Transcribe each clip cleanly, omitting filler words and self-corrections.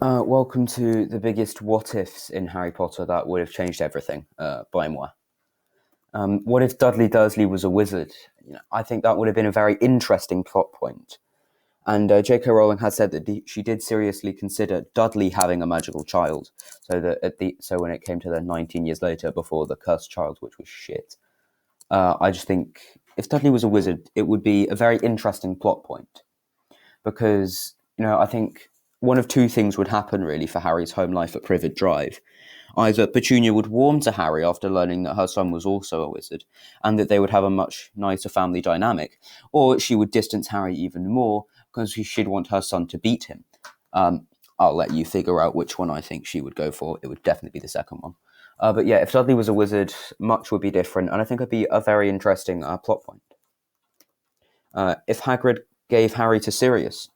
Welcome to the biggest what ifs in Harry Potter that would have changed everything, by moi. What if Dudley Dursley was a wizard? I think that would have been a very interesting plot point. And J.K. Rowling has said that she did seriously consider Dudley having a magical child. So when it came to the 19 years later before the cursed child, which was shit, I just think if Dudley was a wizard, it would be a very interesting plot point because I think one of two things would happen really for Harry's home life at Privet Drive. Either Petunia would warm to Harry after learning that her son was also a wizard, and that they would have a much nicer family dynamic, or she would distance Harry even more because she'd want her son to beat him. I'll let you figure out which one I think she would go for. It would definitely be the second one. But yeah, if Dudley was a wizard, much would be different, and I think it'd be a very interesting plot point. If Hagrid gave Harry to Sirius,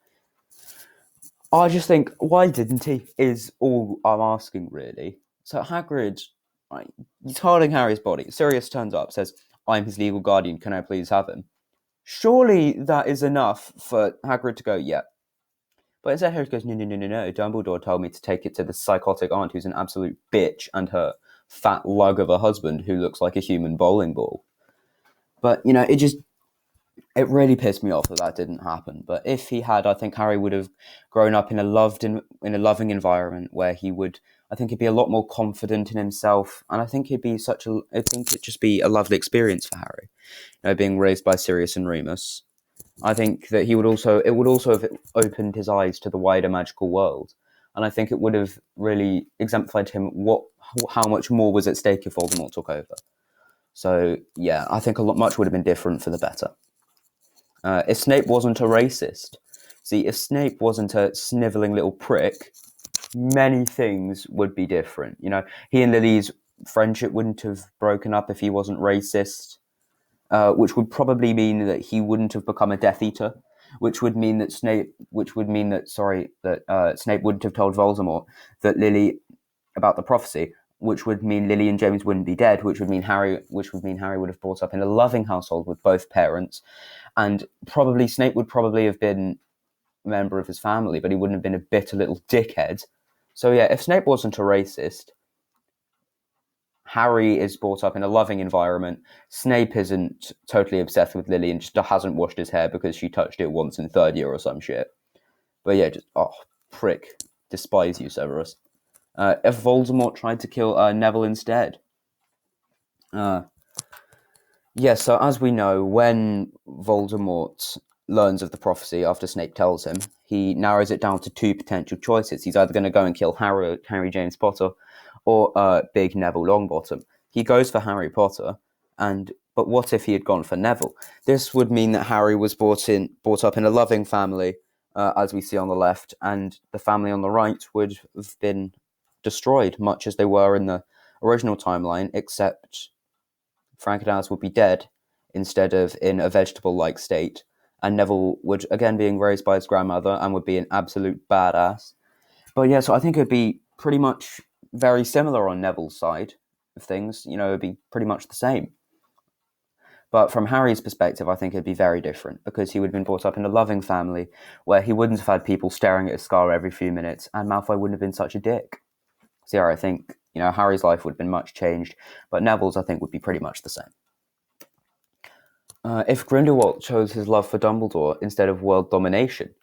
I just think, why didn't he, is all I'm asking, really. So Hagrid, he's holding Harry's body. Sirius turns up, says, I'm his legal guardian, can I please have him? Surely that is enough for Hagrid to go, yeah. But instead Harry goes, no, Dumbledore told me to take it to the psychotic aunt who's an absolute bitch and her fat lug of a husband who looks like a human bowling ball. But, it really pissed me off that didn't happen. But if he had, I think Harry would have grown up in a loving environment where he would, I think he'd be a lot more confident in himself, and I think it'd just be a lovely experience for Harry, being raised by Sirius and Remus. I think that it would also have opened his eyes to the wider magical world, and I think it would have really exemplified him how much more was at stake if Voldemort took over. So yeah, I think much would have been different for the better. If Snape wasn't a racist, if Snape wasn't a snivelling little prick, many things would be different. He and Lily's friendship wouldn't have broken up if he wasn't racist, which would probably mean that he wouldn't have become a Death Eater, which would mean that Snape wouldn't have told Voldemort that Lily about the prophecy, which would mean Lily and James wouldn't be dead, which would mean Harry would have brought up in a loving household with both parents, and probably Snape would probably have been a member of his family, but he wouldn't have been a bitter little dickhead. So yeah, if Snape wasn't a racist, Harry is brought up in a loving environment. Snape isn't totally obsessed with Lily and just hasn't washed his hair because she touched it once in third year or some shit. But yeah, prick. Despise you, Severus. If Voldemort tried to kill Neville instead. So as we know, when Voldemort learns of the prophecy after Snape tells him, he narrows it down to two potential choices. He's either going to go and kill Harry James Potter or Big Neville Longbottom. He goes for Harry Potter, but what if he had gone for Neville? This would mean that Harry was brought up in a loving family, as we see on the left, and the family on the right would have been destroyed, much as they were in the original timeline, except Frank and Alice would be dead instead of in a vegetable-like state, and Neville would again being raised by his grandmother and would be an absolute badass. But yeah, so I think it'd be pretty much very similar on Neville's side of things. It'd be pretty much the same. But from Harry's perspective, I think it'd be very different because he would have been brought up in a loving family where he wouldn't have had people staring at his scar every few minutes, and Malfoy wouldn't have been such a dick. So yeah, I think Harry's life would have been much changed, but Neville's, I think, would be pretty much the same. If Grindelwald chose his love for Dumbledore instead of world domination,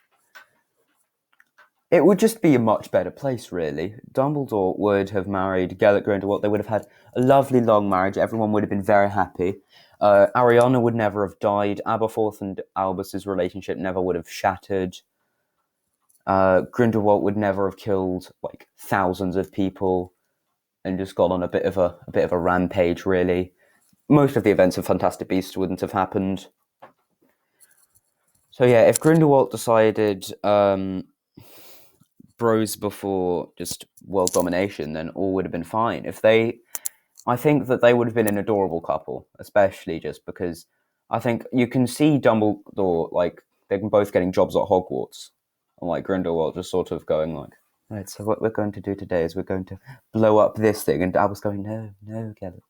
it would just be a much better place, really. Dumbledore would have married Gellert Grindelwald. They would have had a lovely long marriage. Everyone would have been very happy. Ariana would never have died. Aberforth and Albus's relationship never would have shattered. Grindelwald would never have killed thousands of people and just gone on a bit of a rampage, really. Most of the events of Fantastic Beasts wouldn't have happened. So yeah, if Grindelwald decided bros before just world domination, then all would have been fine. I think that they would have been an adorable couple, especially just because I think you can see Dumbledore, they're both getting jobs at Hogwarts, and Grindelwald just sort of going right, so what we're going to do today is we're going to blow up this thing, and Albus going, no, Gellert.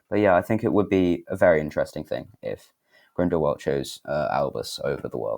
But yeah, I think it would be a very interesting thing if Grindelwald chose Albus over the world.